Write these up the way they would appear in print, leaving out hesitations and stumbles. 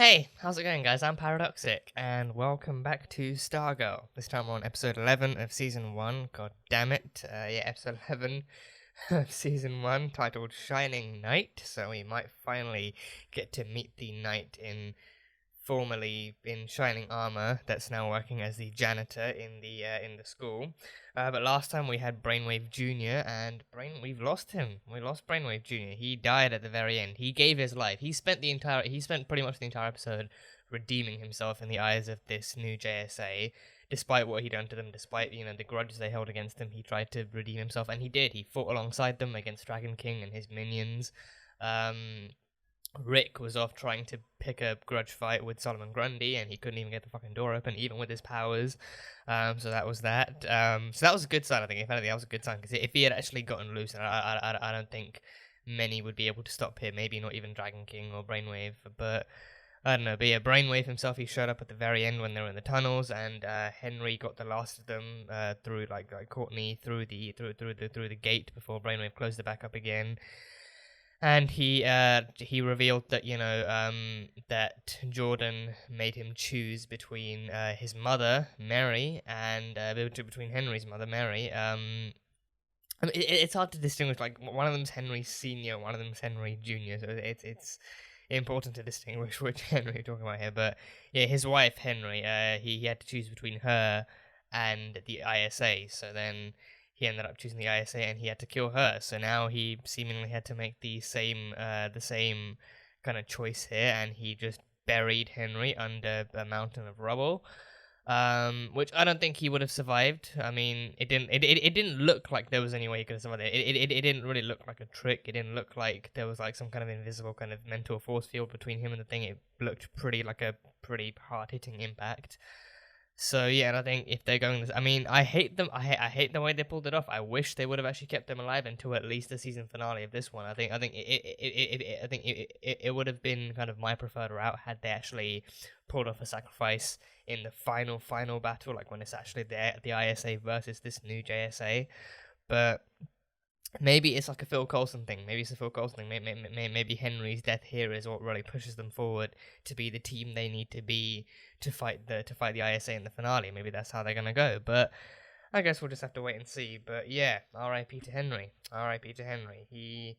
Hey, how's it going, guys? I'm Paradoxic, and welcome back to Stargirl. This time we're on episode 11 of season 1. God damn it. Episode 11 of season 1, titled Shining Knight. So we might finally get to meet the knight formerly in shining armor that's now working as the janitor in the school. But last time we had Brainwave Jr. and we've lost him. We lost Brainwave Jr. He died at the very end. He gave his life. He spent pretty much the entire episode redeeming himself in the eyes of this new JSA. Despite what he'd done to them, despite the grudges they held against him, he tried to redeem himself, and he did. He fought alongside them against Dragon King and his minions. Rick was off trying to pick a grudge fight with Solomon Grundy, and he couldn't even get the fucking door open, even with his powers. So that was that. So that was a good sign, I think. If anything, that was a good sign, because if he had actually gotten loose, and I don't think many would be able to stop him. Maybe not even Dragon King or Brainwave, but I don't know. But yeah, Brainwave himself, he showed up at the very end when they were in the tunnels, and Henry got the last of them through like Courtney through the gate before Brainwave closed it back up again. And he revealed that that Jordan made him choose between his mother Mary and between Henry's mother Mary. I mean, it's hard to distinguish. Like, one of them's Henry Senior, one of them's Henry Junior. So it's important to distinguish which Henry you're talking about here. But yeah, his wife Henry, he had to choose between her and the ISA. So then he ended up choosing the ISA, and he had to kill her. So now he seemingly had to make the same kind of choice here, and he just buried Henry under a mountain of rubble, which I don't think he would have survived. I mean, it didn't look like there was any way he could have survived it. It didn't really look like a trick. It didn't look like there was like some kind of invisible kind of mental force field between him and the thing. It looked like a pretty hard hitting impact. So yeah, and I think if they're going this, I mean, I hate them. I hate the way they pulled it off. I wish they would have actually kept them alive until at least the season finale of this one. I think it would have been kind of my preferred route had they actually pulled off a sacrifice in the final battle, like when it's actually the ISA versus this new JSA. But maybe it's like a Phil Coulson thing. Maybe it's a Phil Coulson thing. Maybe Henry's death here is what really pushes them forward to be the team they need to be to fight the ISA in the finale. Maybe that's how they're gonna go. But I guess we'll just have to wait and see. But yeah, R.I.P. to Henry. R.I.P. to Henry. He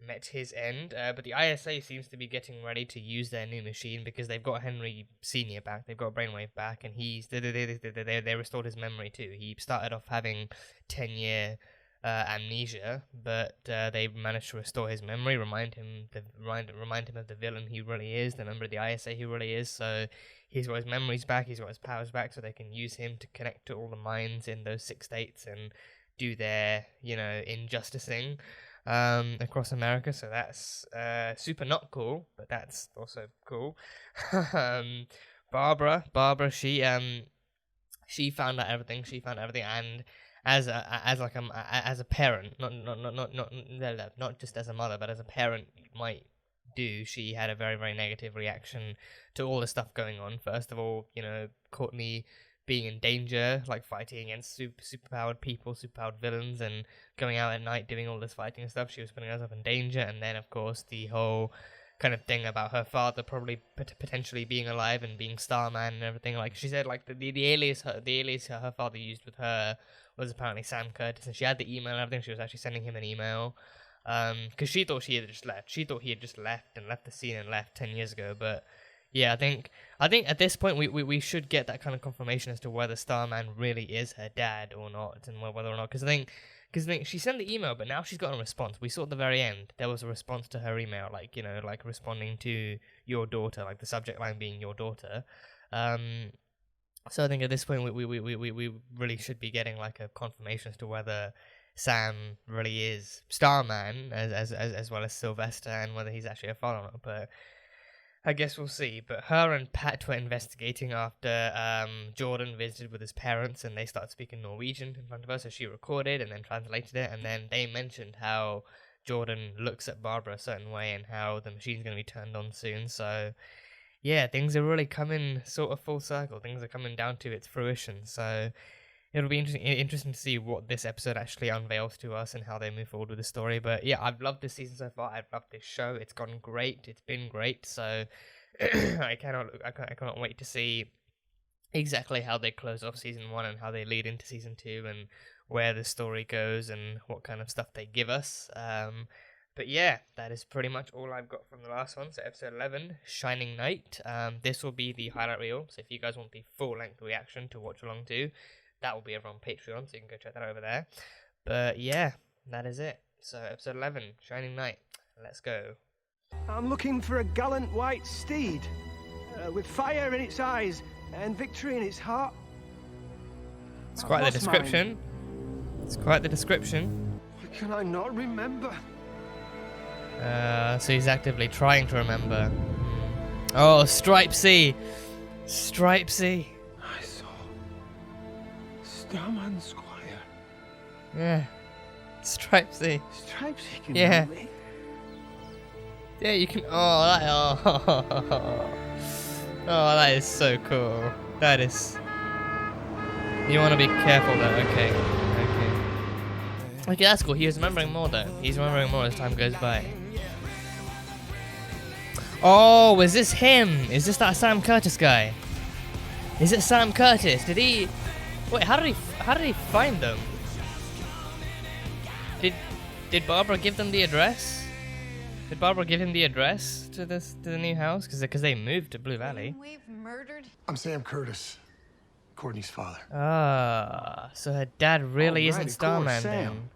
met his end. But the ISA seems to be getting ready to use their new machine because they've got Henry Senior back. They've got Brainwave back, and they restored his memory too. He started off having 10-year amnesia, but they managed to restore his memory, remind him of the villain he really is, the member of the ISA he really is. So he's got his memories back, he's got his powers back, so they can use him to connect to all the minds in those 6 states and do their injusticing across America. So that's super not cool, but that's also cool. Barbara, she found out everything. And as a parent, not just as a mother, but as a parent might do, she had a very, very negative reaction to all the stuff going on. First of all, Courtney being in danger, like fighting against superpowered people, superpowered villains, and going out at night doing all this fighting and stuff. She was putting herself in danger, and then of course the whole kind of thing about her father probably potentially being alive and being Starman and everything. Like she said, like the alias her father used with her was apparently Sam Curtis, and she had the email and everything. She was actually sending him an email because she thought she had just left. She thought he had just left the scene and left 10 years ago. But yeah, I think at this point we should get that kind of confirmation as to whether Starman really is her dad or not, and whether or not, because I think she sent the email, but now she's got a response. We saw at the very end there was a response to her email, like responding to your daughter, like the subject line being your daughter. So I think at this point we really should be getting like a confirmation as to whether Sam really is Starman as well as Sylvester, and whether he's actually a father or not. But I guess we'll see. But her and Pat were investigating after Jordan visited with his parents, and they started speaking Norwegian in front of her, so she recorded and then translated it, and then they mentioned how Jordan looks at Barbara a certain way and how the machine's going to be turned on soon. So yeah, things are really coming sort of full circle. Things are coming down to its fruition. So it'll be interesting to see what this episode actually unveils to us and how they move forward with the story. But yeah, I've loved this season so far. I've loved this show. It's gone great. It's been great. So I cannot wait to see exactly how they close off season 1 and how they lead into season 2 and where the story goes and what kind of stuff they give us. But yeah, that is pretty much all I've got from the last one. So episode 11, Shining Knight. This will be the highlight reel. So if you guys want the full-length reaction to watch along to, that will be over on Patreon, so you can go check that over there. But yeah, that is it. So episode 11, Shining Knight. Let's go. I'm looking for a gallant white steed, with fire in its eyes and victory in its heart. It's quite the description. It's quite the description. Why can I not remember? So he's actively trying to remember. Oh, Stripesy! Stripesy! I saw Starman Squire. Yeah. Stripesy. Stripesy can Yeah. help me. Yeah, you can. Oh, that is so cool. That is. You want to be careful though. Okay. Okay, that's cool. He was remembering more though. He's remembering more as time goes by. Oh, is this him? Is this that Sam Curtis guy? Is it Sam Curtis? Did he? Wait, how did he find them? Did Barbara give them the address? Did Barbara give him the address to the new house? Because they moved to Blue Valley. We've murdered. I'm Sam Curtis, Courtney's father. Ah, so her dad really isn't of course, Starman Sam. then.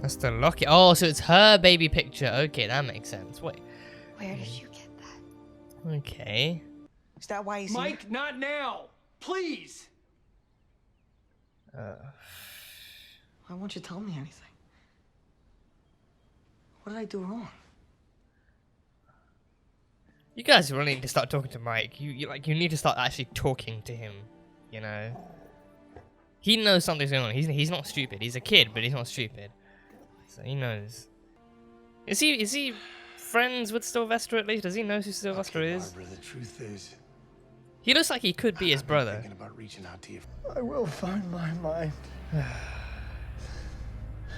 That's the locket. Oh, so it's her baby picture. Okay, that makes sense. Wait. Where did you get that? Okay. Is that why he's here? Mike, not now! Please! Why won't you tell me anything? What did I do wrong? You guys really need to start talking to Mike. You need to start actually talking to him. You know. He knows something's going on. He's not stupid. He's a kid, but he's not stupid. So he knows. Is he friends with Sylvester at least? Does he know who Sylvester is? Barbara, the truth is, He looks like he could be his I've been brother. thinking about reaching out to you. I will find my mind.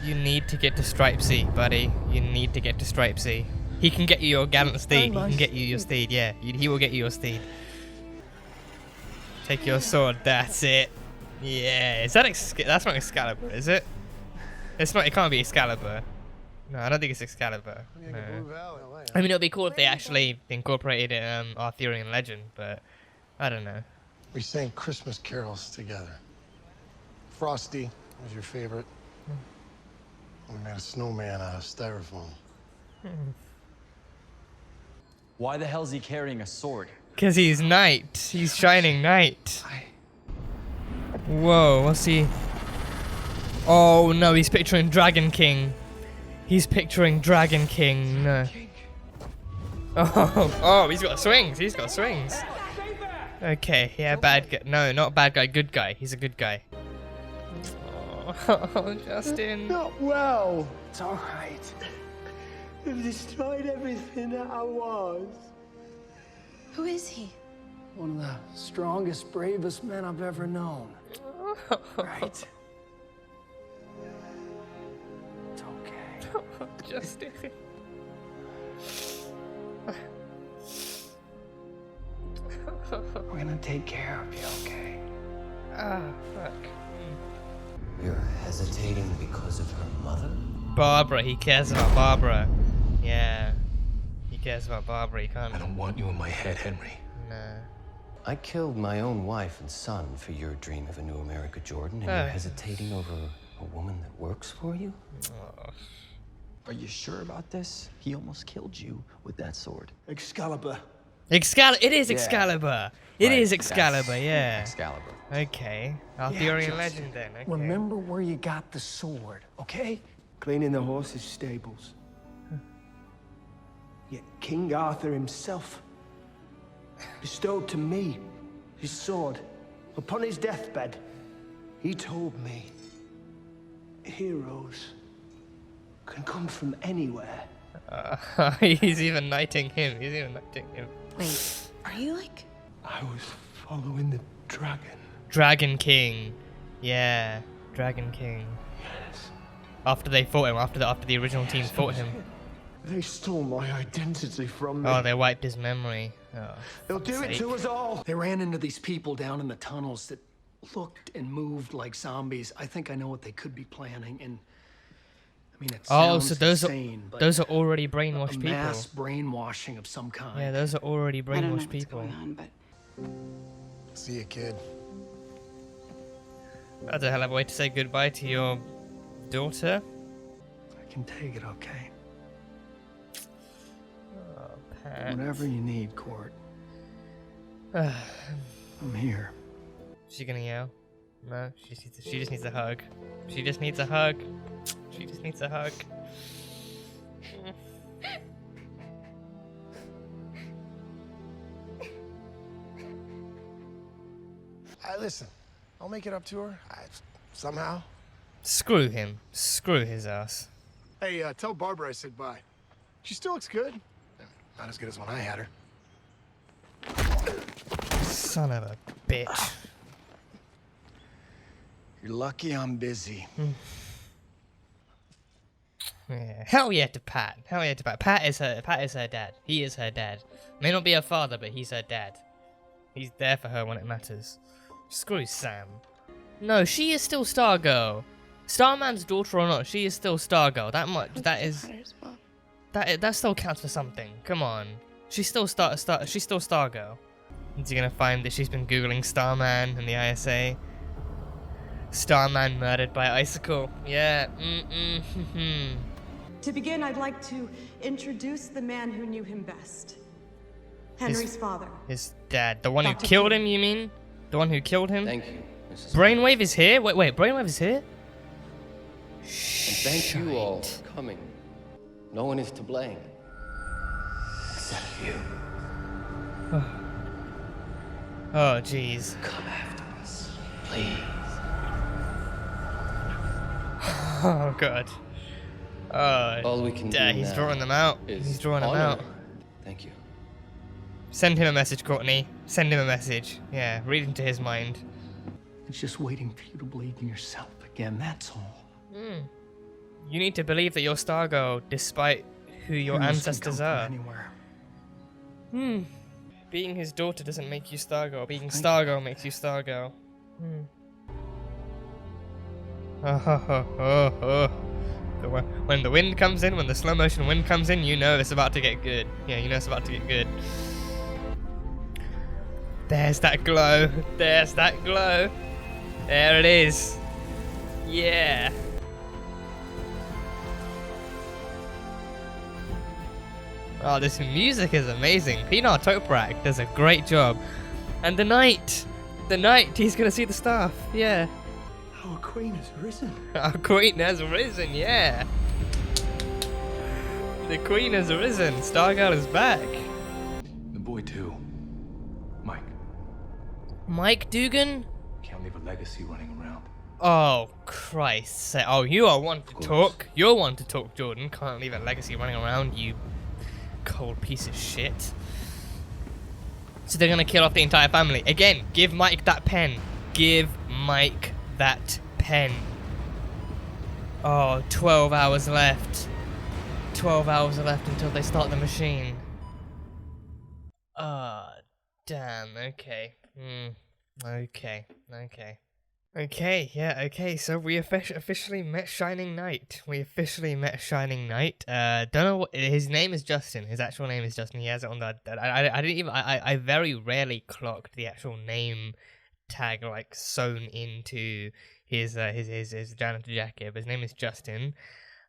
You need to get to Stripesy, buddy. You need to get to Stripesy. He can get you your gallant steed. He can get you your steed, yeah. He will get you your steed. Take your sword, that's it. Yeah, is that that's not Excalibur, is it? It's not, it can't be Excalibur. No, I don't think it's Excalibur. No. I mean, it would be cool if they actually incorporated Arthurian legend, but I don't know. We sang Christmas carols together. Frosty was your favorite. We made a snowman out of styrofoam. Why the hell is he carrying a sword? Because he's Knight. He's Shining Knight. Whoa, what's he? Oh no, he's picturing Dragon King. He's picturing Dragon King. No. Oh, he's got swings. He's got swings. Okay, yeah, bad guy. No, not bad guy. Good guy. He's a good guy. Oh, Justin. Not well. It's all right. They've destroyed everything that I was. Who is he? One of the strongest, bravest men I've ever known. Right? It's okay. Justin. We're gonna take care of you, okay? Ah, fuck. You're hesitating because of her mother? Barbara, he cares about Barbara. Yeah. He cares about Barbara, he can't. I don't want you in my head, Henry. No. I killed my own wife and son for your dream of a new America, Jordan, and Oh. you're hesitating over a woman that works for you? Oh. Are you sure about this? He almost killed you with that sword. Excalibur. It is Excalibur. It Right, is Excalibur, that's yeah. Excalibur. Okay. Arthurian Justin. legend then. Okay. Remember where you got the sword, okay? Cleaning the horses' stables. Yet King Arthur himself bestowed to me his sword upon his deathbed. He told me heroes can come from anywhere. He's even knighting him. Wait, are you like... I was following the dragon. Dragon King. Yeah. Dragon King. Yes. After they fought him, after the original team fought him. They stole my identity from me. Oh, they wiped his memory. Oh, They'll do it to us all. They ran into these people down in the tunnels that looked and moved like zombies. I think I know what they could be planning, and I mean, it sounds so those insane, are but those are already brainwashed people. mass brainwashing of some kind. Yeah, those are already I don't know brainwashed what's people. going on, but See you, kid. That's a hell of a way to say goodbye to your daughter. I can take it, okay? Oh, Pat. Whatever you need, Court. I'm here. She gonna yell? No, she just needs a hug. She just needs a hug. She just needs a hug. Listen, I'll make it up to her. Somehow. Screw him. Screw his ass. Hey, tell Barbara I said bye. She still looks good. Not as good as when I had her. Son of a bitch. You're lucky I'm busy. Yeah. Hell yeah to Pat. Hell yeah to Pat. Pat is her dad. He is her dad. May not be her father, but he's her dad. He's there for her when it matters. Screw Sam. No, she is still Stargirl. Starman's daughter or not, she is still Stargirl. That much. That is. That still counts for something. Come on. She's still she's still Stargirl. Is he gonna find that she's been googling Starman and the ISA? Starman murdered by icicle. Yeah. To begin, I'd like to introduce the man who knew him best. Henry's father. His dad. The one who Dr. killed King. him, you mean? The one who killed him? Thank you, Mrs. Brainwave is here? Wait, Brainwave is here? And thank you all for coming. No one is to blame. Except you. Oh, jeez. Come after us, please. Oh, God. Oh, All we can do he's now drawing them out. is He's drawing them honor out. her. Thank you. Send him a message, Courtney. Send him a message. Yeah, read into his mind. It's just waiting for you to believe in yourself again, that's all. You need to believe that you're Stargirl, despite who your Heroes can ancestors come are. from anywhere. Being his daughter doesn't make you Stargirl. Being Stargirl makes you Stargirl. When the wind comes in, when the slow motion wind comes in, you know it's about to get good. Yeah, you know it's about to get good. There's that glow. There's that glow. There it is. Yeah. Oh, this music is amazing. Pinar Toprak does a great job. And the night, he's gonna see the staff. Yeah. Our queen has risen. Our queen has risen, yeah. The queen has risen. Stargirl is back. The boy too. Mike. Mike Dugan? Can't leave a legacy running around. Oh, Christ. Oh, you are one to course. talk. You're one to talk, Jordan. Can't leave a legacy running around, you cold piece of shit. So they're gonna kill off the entire family. Again, give Mike that pen. Give Mike that pen. Oh, 12 hours left. 12 hours left until they start the machine. Ah, damn, okay. Okay, yeah, okay, so we officially met Shining Knight. Don't know what, his name is Justin. His actual name is Justin. He has it on the, I very rarely clocked the actual name tag, like, sewn into his janitor jacket, but his name is Justin.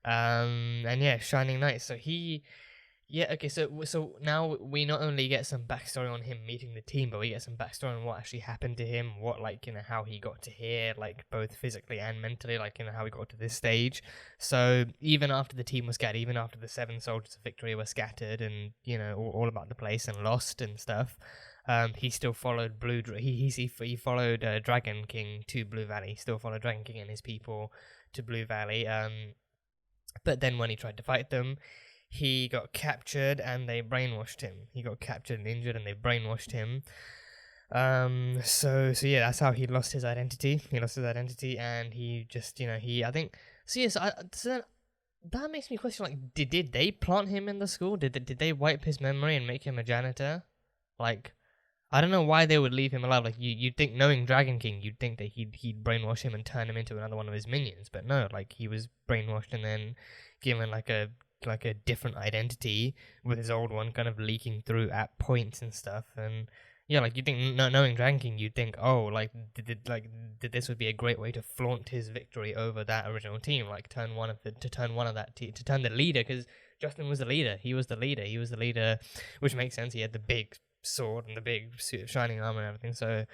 And yeah, Shining Knight, so yeah, okay, so now we not only get some backstory on him meeting the team, but we get some backstory on what actually happened to him, what, like, you know, how he got to here, like, both physically and mentally, like, you know, how he got to this stage. So even after the team was scattered, even after the 7 soldiers of victory were scattered and, you know, all about the place and lost and stuff, he still followed he followed Dragon King to Blue Valley. He still followed Dragon King and his people to Blue Valley. But then when he tried to fight them, he got captured and they brainwashed him. He got captured and injured and they brainwashed him. So yeah, that's how he lost his identity. He lost his identity and he just, you know, I think, so yes, so then that makes me question, like, did they plant him in the school? Did they wipe his memory and make him a janitor? Like, I don't know why they would leave him alive. Like, you'd think, knowing Dragon King, you'd think that he'd brainwash him and turn him into another one of his minions. But no, like, he was brainwashed and then given like a different identity, with his old one kind of leaking through at points and stuff. And yeah, like, you think, knowing Dragon King, you'd think, oh, like, this would be a great way to flaunt his victory over that original team, like, turn the leader, because Justin was the leader. He was the leader, which makes sense. He had the big sword and the big suit of shining armor and everything. So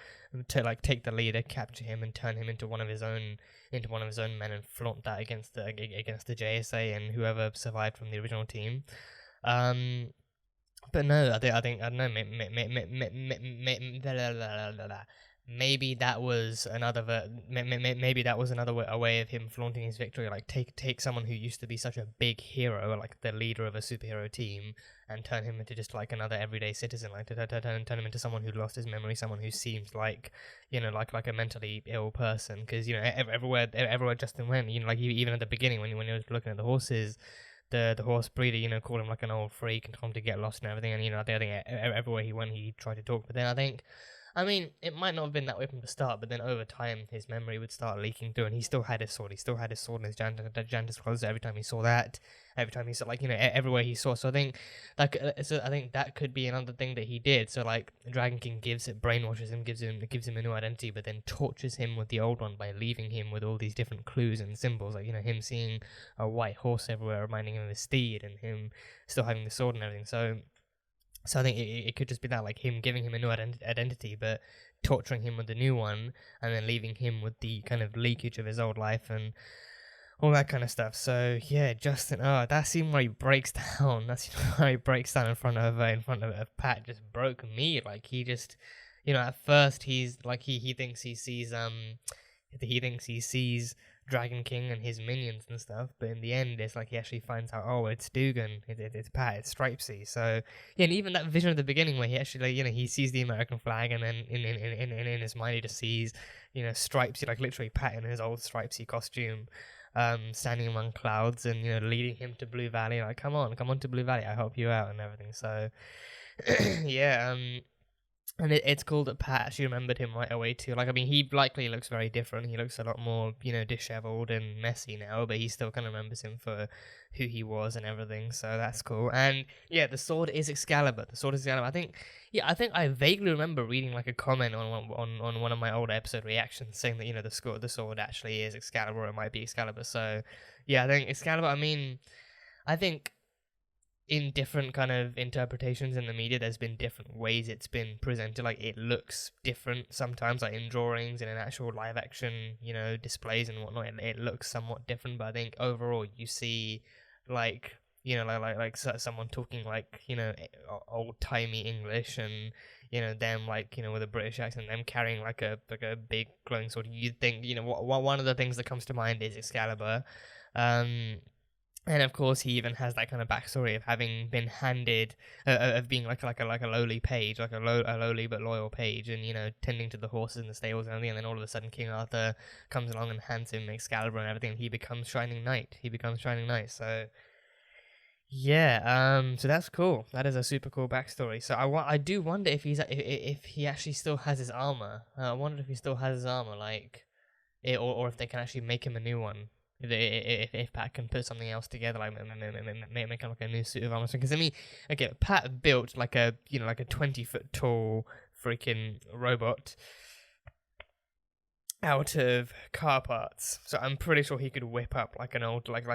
to like take the leader, capture him, and turn him into one of his own men, and flaunt that against the JSA and whoever survived from the original team. But no, I don't know. Maybe that was another a way of him flaunting his victory. Like, take someone who used to be such a big hero, like the leader of a superhero team, and turn him into just like another everyday citizen. Like, turn him into someone who lost his memory, someone who seems like, you know, like a mentally ill person. Because, you know, everywhere Justin went, you know, like even at the beginning when he was looking at the horses, the horse breeder, you know, called him like an old freak and told him to get lost and everything. And, you know, I think everywhere he went, he tried to talk. But then I mean, it might not have been that way from the start, but then over time, his memory would start leaking through, and he still had his sword. He still had his sword in his janitor's clothes. Every time he saw that, like, you know, everywhere he saw. So I think that could be another thing that he did. So like, Dragon King brainwashes him, gives him a new identity, but then tortures him with the old one by leaving him with all these different clues and symbols, like, you know, him seeing a white horse everywhere, reminding him of his steed, and him still having the sword and everything. So I think it could just be that, like, him giving him a new identity, but torturing him with the new one, and then leaving him with the kind of leakage of his old life and all that kind of stuff. So yeah, Justin, that scene where he breaks down, in front of Pat just broke me. Like, he just, you know, at first he's like, he thinks he sees Dragon King and his minions and stuff, but in the end, it's like he actually finds out, oh, it's Dugan, it's Pat, it's Stripesy. So yeah, and even that vision at the beginning where he actually, you know, he sees the American flag, and then in his mind he just sees, you know, Stripesy, like literally Pat in his old Stripesy costume, standing among clouds, and, you know, leading him to Blue Valley, like, come on to Blue Valley, I'll help you out and everything. So yeah, and it's cool that Pat actually remembered him right away too. Like, I mean, he likely looks very different. He looks a lot more, you know, disheveled and messy now, but he still kind of remembers him for who he was and everything. So that's cool. And yeah, the sword is Excalibur. I think I vaguely remember reading like a comment on one of my old episode reactions saying that, you know, the sword actually is Excalibur. It might be Excalibur. So yeah, I think Excalibur. I mean, I think in different kind of interpretations in the media, there's been different ways it's been presented. Like, it looks different sometimes, like in drawings and in actual live action, you know, displays and whatnot. It looks somewhat different, but I think overall you see, like, you know, like someone talking like, you know, old timey English, and, you know, them like, you know, with a British accent, them carrying like a big glowing sword. You'd think, you know, one of the things that comes to mind is Excalibur. And of course, he even has that kind of backstory of having been handed, of being like a lowly page, like a lowly but loyal page, and, you know, tending to the horses in the stables and everything. And then all of a sudden, King Arthur comes along and hands him Excalibur and everything. And he becomes Shining Knight. So yeah, so that's cool. That is a super cool backstory. So I do wonder if he actually still has his armor. I wonder if he still has his armor, like, or if they can actually make him a new one. If Pat can put something else together, like make him like a new suit of armor. Because I mean, okay, Pat built like a 20-foot tall freaking robot out of car parts. So I'm pretty sure he could whip up like an old like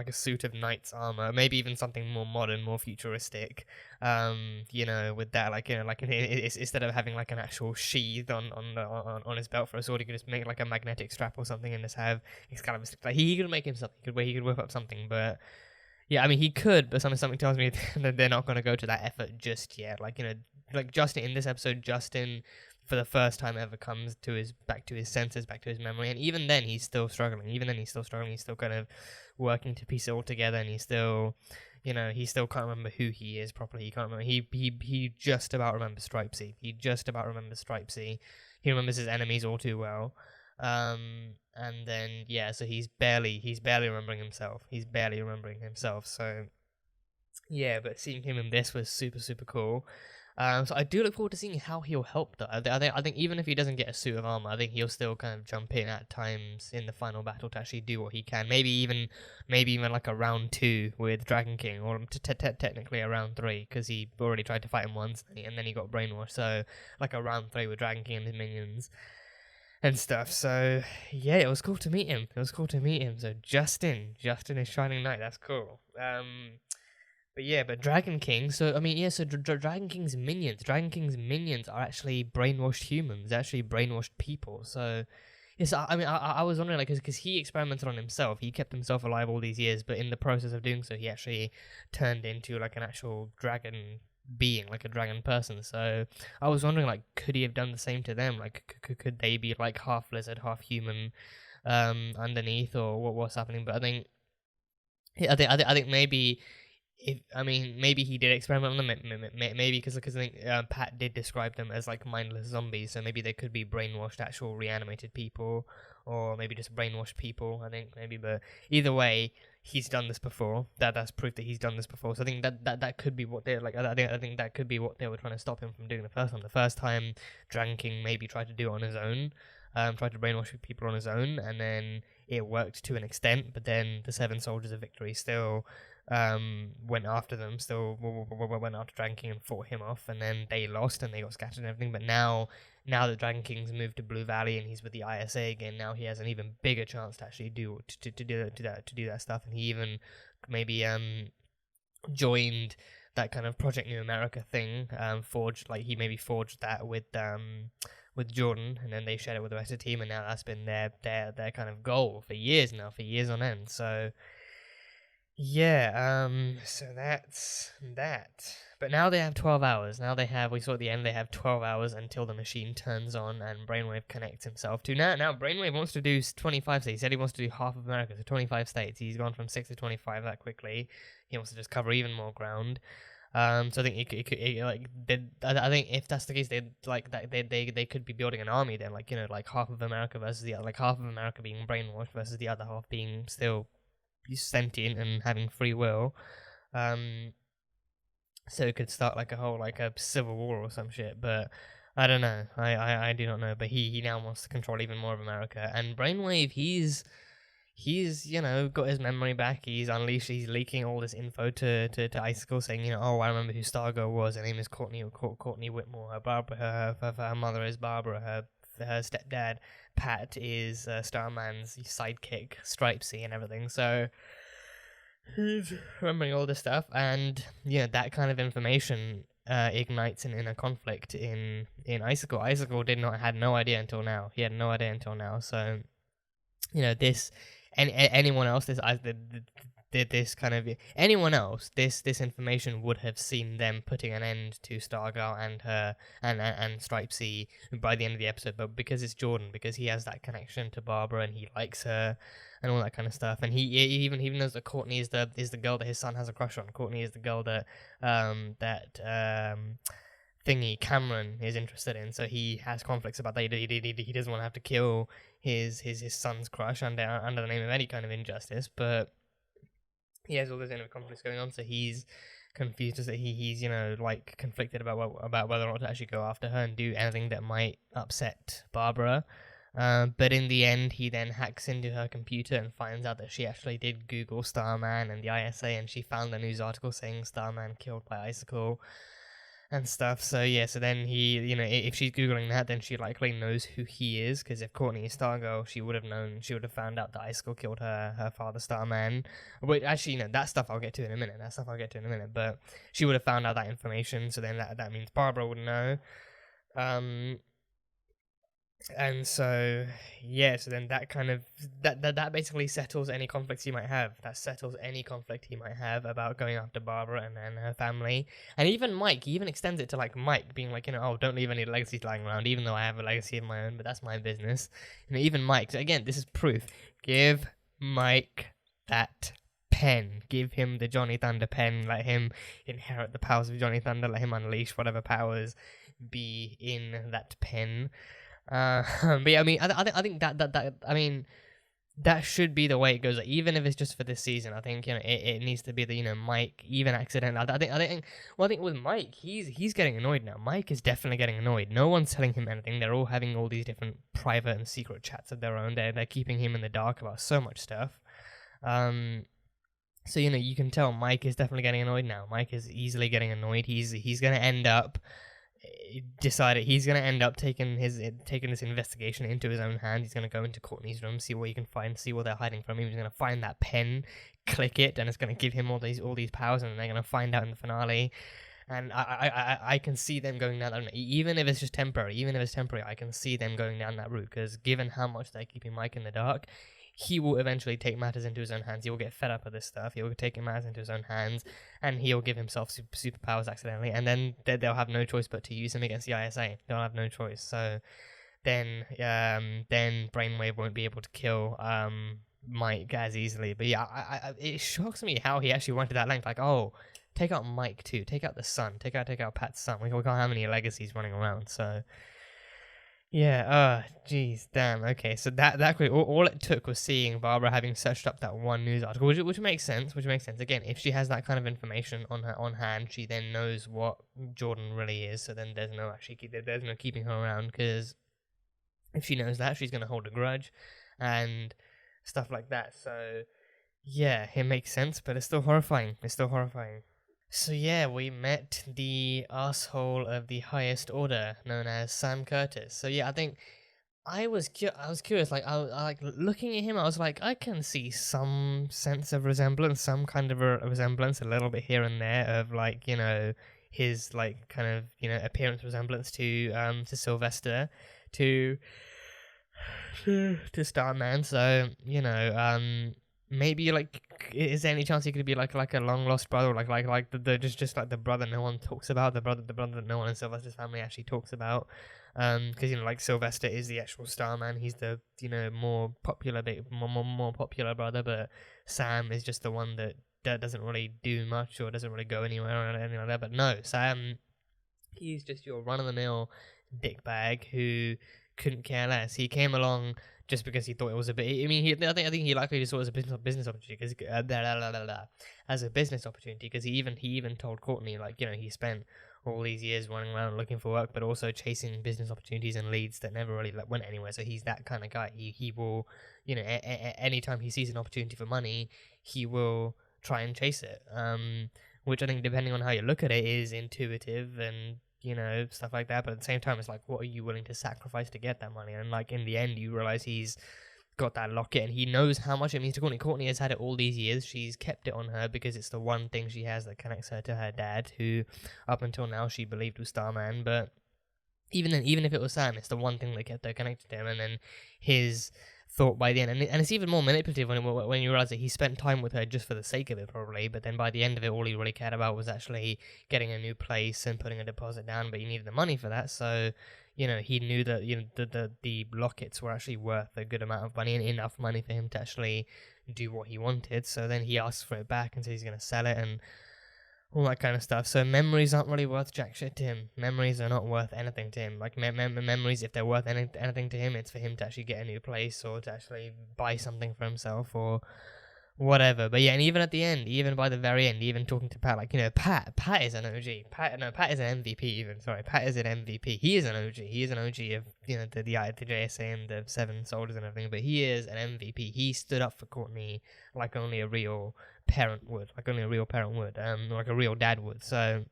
a suit of knight's armor, maybe even something more modern, more futuristic. You know, with that, like, you know, like instead of having like an actual sheath on his belt for a sword, he could just make like a magnetic strap or something and just have Excalibur. Like, he could make him something where he could whip up something, but yeah, I mean, he could, but something tells me that they're not going to go to that effort just yet. Like, you know, like Justin in this episode, for the first time ever comes back to his senses, back to his memory, and even then he's still struggling. He's still kind of working to piece it all together, and he's still, you know, he still can't remember who he is properly. He can't remember. He just about remembers Stripesy. He remembers his enemies all too well. And then yeah, so he's barely remembering himself. So yeah, but seeing him in this was super cool. So I do look forward to seeing how he'll help though. I think even if he doesn't get a suit of armor, I think he'll still kind of jump in at times in the final battle to actually do what he can. Maybe even like a round 2 with Dragon King, or technically a round 3, because he already tried to fight him once and then he got brainwashed. So like a round 3 with Dragon King and his minions and stuff. So yeah, it was cool to meet him. So Justin is Shining Knight. That's cool. But yeah, but Dragon King. So I mean, yeah. So Dragon King's minions are actually brainwashed humans. They're actually brainwashed people. So yes, I mean, I was wondering, like, because he experimented on himself. He kept himself alive all these years, but in the process of doing so, he actually turned into like an actual dragon being, like a dragon person. So I was wondering, like, could he have done the same to them? Like, could they be like half lizard, half human, underneath, or what's happening? But I think maybe. Maybe he did experiment on them. Maybe because I think Pat did describe them as like mindless zombies. So maybe they could be brainwashed, actual reanimated people, or maybe just brainwashed people. I think maybe, but either way, he's done this before. That's proof that he's done this before. So I think that could be what they're like. I think that could be what they were trying to stop him from doing the first time. The first time, Dragon King maybe tried to do it on his own. Tried to brainwash people on his own, and then it worked to an extent. But then the 7 Soldiers of Victory still went after them, went after Dragon King and fought him off, and then they lost and they got scattered and everything. But now that Dragon King's moved to Blue Valley and he's with the ISA again, now he has an even bigger chance to actually do that stuff. And he even maybe joined that kind of Project New America thing, forged that with Jordan, and then they shared it with the rest of the team, and now that's been their kind of goal for years on end. So yeah, so that's that. But now they have 12 hours. We saw at the end, they have 12 hours until the machine turns on and Brainwave connects himself to. Now Brainwave wants to do 25 states. He said he wants to do half of America, so 25 states. He's gone from 6 to 25 that quickly. He wants to just cover even more ground. So I think I think if that's the case, they could be building an army then, like, you know, like half of America versus the other, like half of America being brainwashed versus the other half being still sentient and having free will. So it could start like a whole, like a civil war or some shit, but I don't know. I do not know. But he now wants to control even more of America. And Brainwave, he's you know, got his memory back. He's leaking all this info to Icicle, saying, you know, oh, I remember who Stargirl was. Her name is Courtney Whitmore. Her mother is Barbara. Her stepdad Pat is Starman's sidekick Stripesy and everything. So he's remembering all this stuff, and yeah, that kind of information ignites an inner conflict in Icicle. Icicle had no idea until now. He had no idea until now. So you know, this and anyone else, this information would have seen them putting an end to Stargirl and her and Stripesy by the end of the episode. But because it's Jordan, because he has that connection to Barbara and he likes her and all that kind of stuff, and he even knows that Courtney is the girl that his son has a crush on. Courtney is the girl that thingy Cameron is interested in, so he has conflicts about that. He doesn't want to have to kill his son's crush under the name of any kind of injustice, but he has all those inner conflicts going on, so he's confused as that he's you know, like, conflicted about whether or not to actually go after her and do anything that might upset Barbara. But in the end, he then hacks into her computer and finds out that she actually did Google Starman and the ISA, and she found a news article saying Starman killed by Icicle and stuff. So yeah, so then he, you know, if she's Googling that, then she likely knows who he is, because if Courtney is Stargirl, she would have found out that Icicle killed her father Starman. Wait, actually, you know, that stuff I'll get to in a minute. But she would have found out that information, so then that means Barbara would know. And so yeah, so then that kind of that basically settles any conflicts he might have. That settles any conflict he might have about going after Barbara and her family. And even Mike, he even extends it to like Mike being like, you know, oh, don't leave any legacies lying around, even though I have a legacy of my own, but that's my business. You know, even Mike, so again, this is proof. Give Mike that pen. Give him the Johnny Thunder pen. Let him inherit the powers of Johnny Thunder. Let him unleash whatever powers be in that pen. But yeah, I mean, I think I mean, that should be the way it goes. Like, even if it's just for this season, I think it needs to be the Mike even accident. I think with Mike, he's getting annoyed now. Mike is definitely getting annoyed. No one's telling him anything. They're all having all these different private and secret chats of their own. They're keeping him in the dark about so much stuff. So you can tell Mike is definitely getting annoyed now. Mike is easily getting annoyed. He's gonna end up taking this investigation into his own hands. He's gonna go into Courtney's room, see what he can find, see what they're hiding from him. He's gonna find that pen, click it, and it's gonna give him all these powers, and they're gonna find out in the finale. And I can see them going down that route. Even if it's just temporary, I can see them going down that route, because given how much they're keeping Mike in the dark, he will eventually take matters into his own hands. He will get fed up with this stuff. He will take matters into his own hands, and he'll give himself superpowers accidentally, and then they'll have no choice but to use him against the ISA. They'll have no choice. So then Brainwave won't be able to kill Mike as easily. But yeah, it shocks me how he actually went to that length. Like, oh, take out Mike too. Take out the son. Take out Pat's son. We can't have any legacies running around. So. Yeah, jeez, damn. Okay, so that quick, all it took was seeing Barbara having searched up that one news article, which makes sense. Again, if she has that kind of information on hand, she then knows what Jordan really is. So then there's no keeping her around, because if she knows that, she's gonna hold a grudge and stuff like that. So yeah, it makes sense, but it's still horrifying. So yeah, we met the asshole of the highest order, known as Sam Curtis. So yeah, I think I was curious. Like I like looking at him, I was like, I can see some sense of resemblance, some kind of a resemblance, a little bit here and there of like his like kind of appearance resemblance to Sylvester, to Starman. So maybe like, is there any chance he could be like a long lost brother, like the just like the brother no one talks about, the brother that no one in Sylvester's family actually talks about, because like Sylvester is the actual Starman, he's the more popular brother, but Sam is just the one that doesn't really do much or doesn't really go anywhere or anything like that. But no, Sam, he's just your run of the mill dickbag who couldn't care less. He came along just because he thought it was a bit. I mean, I think he likely just saw it as a business opportunity, because he even told Courtney, like, he spent all these years running around looking for work, but also chasing business opportunities and leads that never really went anywhere. So he's that kind of guy. He will, anytime he sees an opportunity for money, he will try and chase it. Which I think, depending on how you look at it, is intuitive and stuff like that, but at the same time, it's like, what are you willing to sacrifice to get that money? And like, in the end, you realize he's got that locket, and he knows how much it means to Courtney. Courtney has had it all these years. She's kept it on her because it's the one thing she has that connects her to her dad, who up until now she believed was Starman. But even then, even if it was Sam, it's the one thing that kept her connected to him. And then his thought by the end, and it's even more manipulative when you realize that he spent time with her just for the sake of it, probably, but then by the end of it, all he really cared about was actually getting a new place and putting a deposit down, but he needed the money for that. So he knew that the lockets were actually worth a good amount of money, and enough money for him to actually do what he wanted. So then he asked for it back and said he's going to sell it and all that kind of stuff. So memories aren't really worth jack shit to him. Memories are not worth anything to him. Like, memories, if they're worth anything to him, it's for him to actually get a new place or to actually buy something for himself or whatever. But yeah, and even at the end, even by the very end, even talking to Pat, like, Pat is an OG. Pat is an MVP even. Sorry, Pat is an MVP. He is an OG. He is an OG of, the JSA and the 7 soldiers and everything, but he is an MVP. He stood up for Courtney like only a real parent would, like a real dad would. So,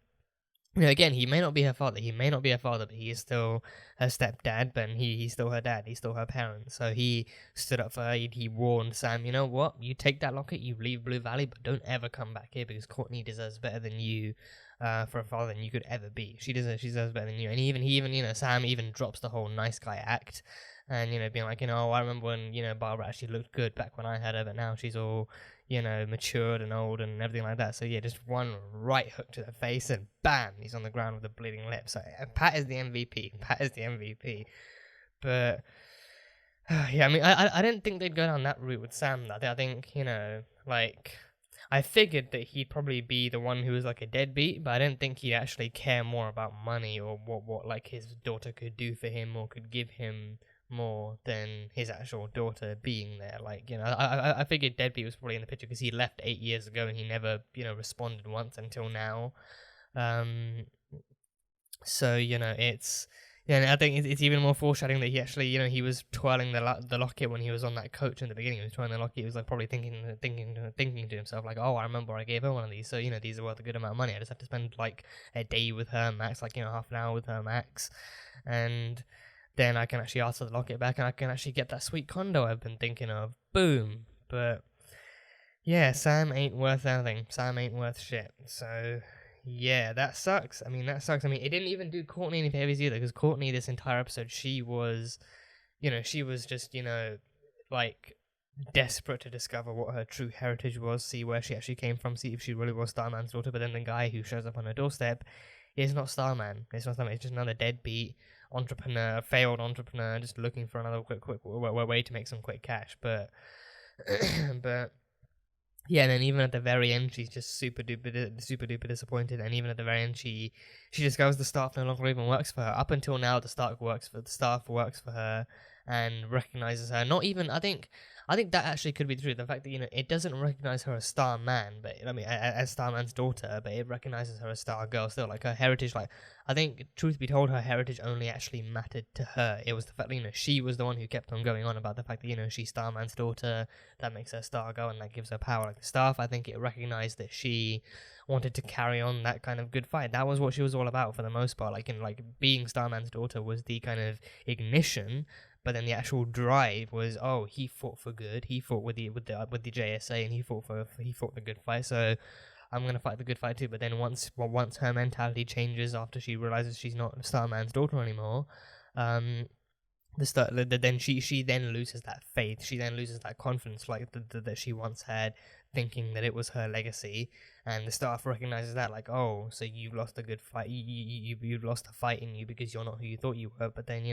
again, he may not be her father, but he is still her stepdad, but he's still her dad, he's still her parent. So he stood up for her. He warned Sam, you know what, you take that locket, you leave Blue Valley, but don't ever come back here, because Courtney deserves better than you, for a father than you could ever be. She deserves better than you. And he even Sam even drops the whole nice guy act, and being like, I remember when Barbara actually looked good back when I had her, but now she's all matured and old and everything like that. So yeah, just one right hook to the face and bam, he's on the ground with a bleeding lip. So Pat is the MVP. But yeah, I mean, I didn't think they'd go down that route with Sam. I think like, I figured that he'd probably be the one who was like a deadbeat, but I didn't think he'd actually care more about money or what like his daughter could do for him or could give him more than his actual daughter being there. Like, you know, I figured deadbeat was probably in the picture because he left 8 years ago and he never, you know, responded once until now. So, you know, it's... Yeah, and I think it's even more foreshadowing that he actually, you know, he was twirling the locket when he was on that coach in the beginning. He was twirling the locket. He was like probably thinking to himself like, oh, I remember I gave her one of these. So, you know, these are worth a good amount of money. I just have to spend like a day with her max, like, you know, half an hour with her max, and then I can actually ask for the locket back, and I can actually get that sweet condo I've been thinking of. Boom. But yeah, Sam ain't worth anything. Sam ain't worth shit. So. Yeah, that sucks. I mean, it didn't even do Courtney any favors either, because Courtney, this entire episode, she was just, you know, like, desperate to discover what her true heritage was, see where she actually came from, see if she really was Starman's daughter, but then the guy who shows up on her doorstep is not Starman. It's not Starman, it's just another deadbeat entrepreneur, failed entrepreneur, just looking for another quick way to make some quick cash, but... Yeah, and then even at the very end, she's just super duper disappointed. And even at the very end, she discovers the staff no longer even works for her. Up until now, the staff works for her and recognizes her. Not even, I think that actually could be true. The fact that, you know, it doesn't recognize her as Starman, but I mean, as Starman's daughter, but it recognizes her as Stargirl still. Like, her heritage, like, I think, truth be told, her heritage only actually mattered to her. It was the fact that, you know, she was the one who kept on going on about the fact that, you know, she's Starman's daughter, that makes her Stargirl, and that gives her power. Like, the staff, I think it recognized that she wanted to carry on that kind of good fight. That was what she was all about for the most part. Like, in, like, being Starman's daughter was the kind of ignition. But then the actual drive was, oh, he fought for good. He fought with the JSA, and he fought the good fight. So I'm gonna fight the good fight too. But then once her mentality changes after she realizes she's not Starman's daughter anymore, then she then loses that faith. She then loses that confidence, like that she once had, thinking that it was her legacy. And the staff recognizes that, like, oh, so you've lost a good fight. You've lost a fight in you because you're not who you thought you were. But then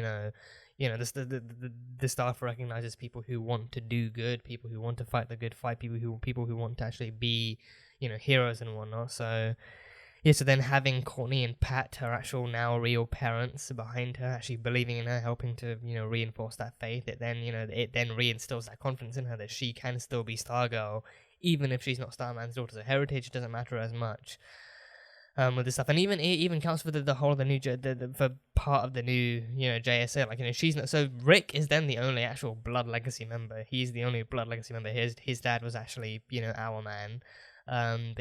the staff recognizes people who want to do good, people who want to fight the good fight, people who want to actually be, you know, heroes and whatnot. So yeah, so then having Courtney and Pat, her actual now real parents, behind her, actually believing in her, helping to, you know, reinforce that faith, it then reinstills that confidence in her that she can still be Stargirl, even if she's not Starman's daughter. So heritage doesn't matter as much. With this stuff, and it even counts for the whole of the new for part of the new, you know, JSA. Like, you know, she's not. So Rick is then the only actual blood legacy member. He's the only blood legacy member. His dad was actually, you know, our man.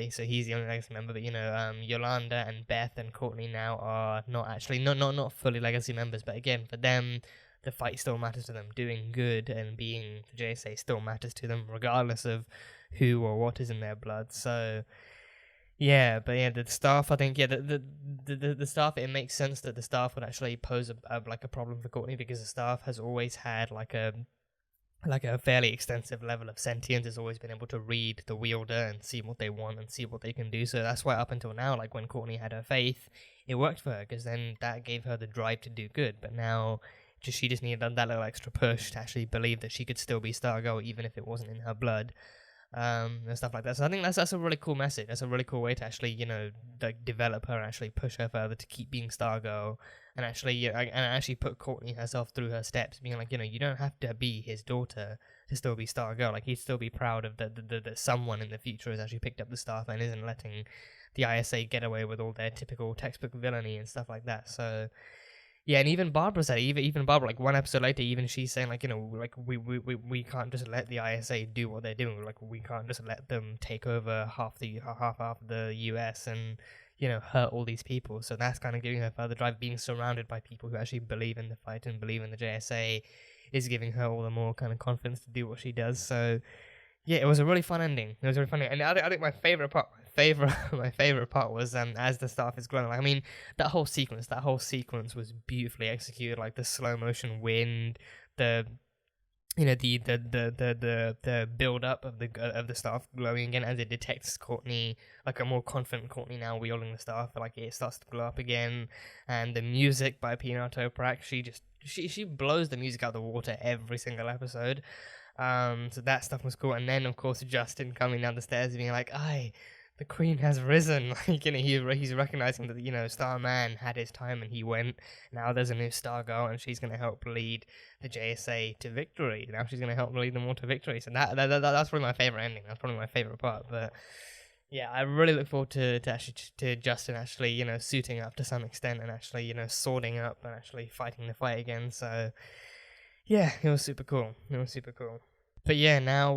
So he's the only legacy member. But, you know, Yolanda and Beth and Courtney now are not actually not fully legacy members. But again, for them, the fight still matters to them. Doing good and being the JSA still matters to them, regardless of who or what is in their blood. So. Yeah, but yeah, the staff, I think, yeah, the staff, it makes sense that the staff would actually pose a problem for Courtney, because the staff has always had like a fairly extensive level of sentience, has always been able to read the wielder and see what they want and see what they can do. So that's why up until now, like when Courtney had her faith, it worked for her, because then that gave her the drive to do good. But now she just needed that little extra push to actually believe that she could still be Stargirl even if it wasn't in her blood. And stuff like that. So I think that's a really cool message. That's a really cool way to actually, you know, like develop her and actually push her further to keep being Stargirl, and actually put Courtney herself through her steps, being like, you know, you don't have to be his daughter to still be Stargirl. Like, he'd still be proud of that someone in the future has actually picked up the staff and isn't letting the ISA get away with all their typical textbook villainy and stuff like that. So. Yeah, and even Barbara said it. Even Barbara, like one episode later, even she's saying, like, you know, like we can't just let the ISA do what they're doing. Like, we can't just let them take over half of the US and, you know, hurt all these people. So that's kind of giving her further drive. Being surrounded by people who actually believe in the fight and believe in the JSA is giving her all the more kind of confidence to do what she does. So yeah, it was a really fun ending. It was really funny, and I think my favorite part was as the staff is glowing. Like, I mean, that whole sequence was beautifully executed. Like the slow motion wind, the build up of the staff glowing again as it detects Courtney, like a more confident Courtney now wielding the staff. Like, it starts to glow up again, and the music by Pino Toprak, she blows the music out of the water every single episode. So that stuff was cool. And then, of course, Justin coming down the stairs being like, "Aye, the Queen has risen." Like, he's recognizing that, Starman had his time and he went. Now there's a new Stargirl, and she's going to help lead the JSA to victory. Now she's going to help lead them all to victory. So that's probably my favorite ending. That's probably my favorite part. But yeah, I really look forward to Justin actually, suiting up to some extent and actually, swording up and actually fighting the fight again. So yeah, it was super cool. But yeah, now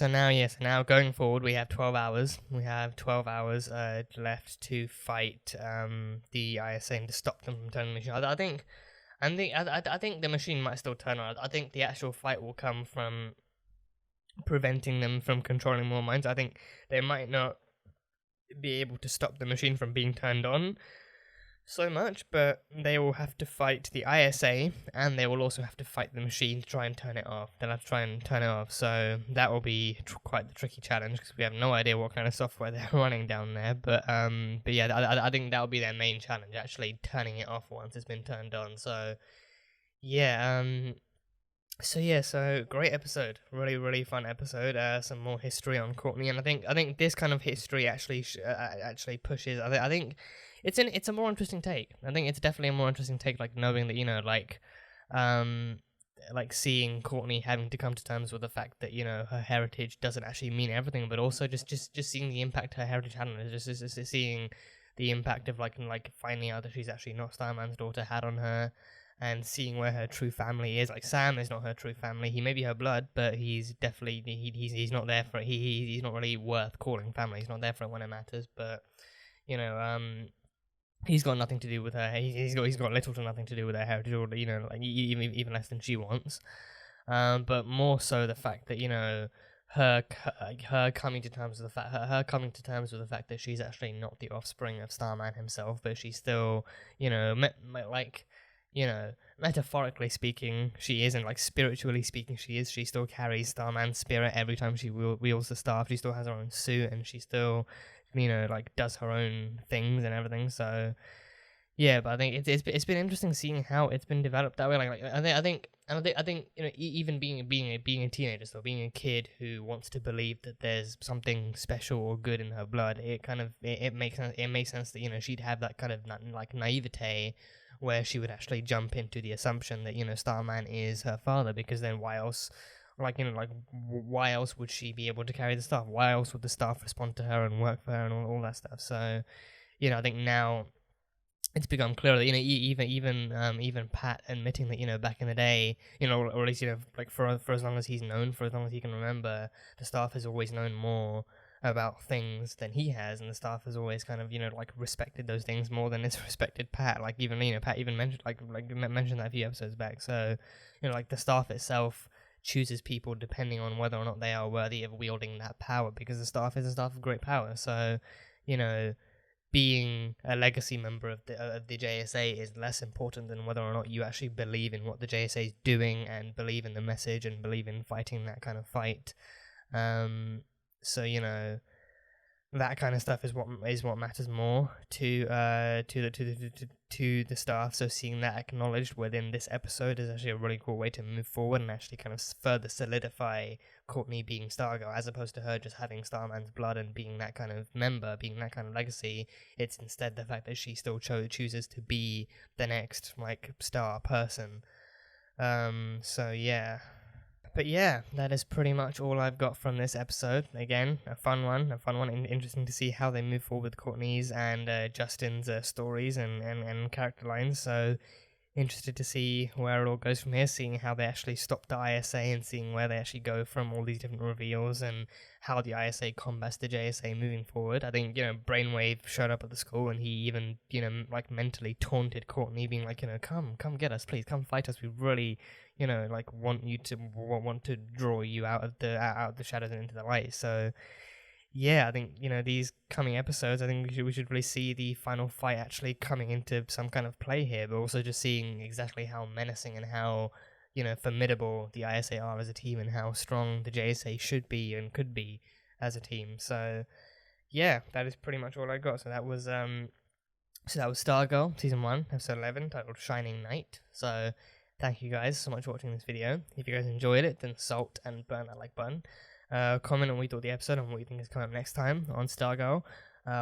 now going forward, we have 12 hours. We have 12 hours left to fight the ISA and to stop them from turning the machine. I think the machine might still turn on. I think the actual fight will come from preventing them from controlling more minds. I think they might not be able to stop the machine from being turned on so much, but they will have to fight the ISA, and they will also have to fight the machine to try and turn it off. They'll have to try and turn it off, so that will be quite the tricky challenge, because we have no idea what kind of software they're running down there, but yeah, I think that'll be their main challenge, actually turning it off once it's been turned on. So yeah, so great episode, really fun episode. Some more history on Courtney, and I think this kind of history actually pushes. I think it's a more interesting take. I think it's definitely a more interesting take, like knowing that like seeing Courtney having to come to terms with the fact that her heritage doesn't actually mean everything, but also just seeing the impact her heritage had on her, just seeing the impact of like finding out that she's actually not Starman's daughter had on her. And seeing where her true family is, like Sam is not her true family. He may be her blood, but he's definitely he's not there for it. He's not really worth calling family. He's not there for it when it matters. But he's got nothing to do with her. He's got little to nothing to do with her heritage, or like even less than she wants. But more so the fact that her coming to terms with the fact that she's actually not the offspring of Starman himself, but she's still metaphorically speaking, she is, and like spiritually speaking, she is. She still carries Starman's spirit every time she wields the staff. She still has her own suit, and she still, does her own things and everything. So yeah, but I think it's been interesting seeing how it's been developed that way. I think even being a teenager, so being a kid who wants to believe that there's something special or good in her blood, it makes sense that she'd have that kind of naivete, where she would actually jump into the assumption that Starman is her father, because then why else would she be able to carry the staff? Why else would the staff respond to her and work for her and all that stuff? So I think now it's become clear that even Pat admitting that back in the day, or at least for as long as he's known, for as long as he can remember, the staff has always known more about things than he has, and the staff has always kind of respected those things more than it's respected Pat. Pat even mentioned mentioned that a few episodes back. So the staff itself chooses people depending on whether or not they are worthy of wielding that power, because the staff is a staff of great power. So being a legacy member of the JSA is less important than whether or not you actually believe in what the JSA is doing and believe in the message and believe in fighting that kind of fight. So that kind of stuff is what matters more to the staff. So seeing that acknowledged within this episode is actually a really cool way to move forward and actually kind of further solidify Courtney being Stargirl, as opposed to her just having Starman's blood and being that kind of member, being that kind of legacy. It's instead the fact that she still chooses to be the next star person. So yeah. But yeah, that is pretty much all I've got from this episode. Again, a fun one, interesting to see how they move forward with Courtney's and Justin's stories and character lines. So interested to see where it all goes from here, seeing how they actually stop the ISA and seeing where they actually go from all these different reveals and how the ISA combats the JSA moving forward. I think, Brainwave showed up at the school and he even, mentally taunted Courtney, being like, come get us, please, come fight us. We really, want to draw you out of the shadows and into the light. So yeah, I think, these coming episodes, I think we should really see the final fight actually coming into some kind of play here, but also just seeing exactly how menacing and how, formidable the ISA are as a team, and how strong the JSA should be and could be as a team. So yeah, that is pretty much all I got. So that was Stargirl, Season 1, Episode 11, titled Shining Knight. So thank you guys so much for watching this video. If you guys enjoyed it, then salt and burn that like button. Comment on what you thought of the episode and what you think is coming up next time on Stargirl.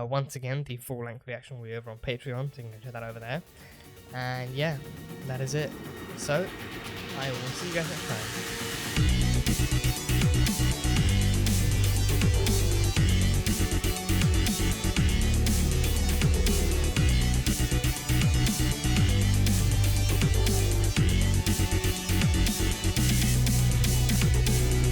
Once again, the full-length reaction will be over on Patreon, so you can check that over there. And yeah, that is it. So, I will see you guys next time.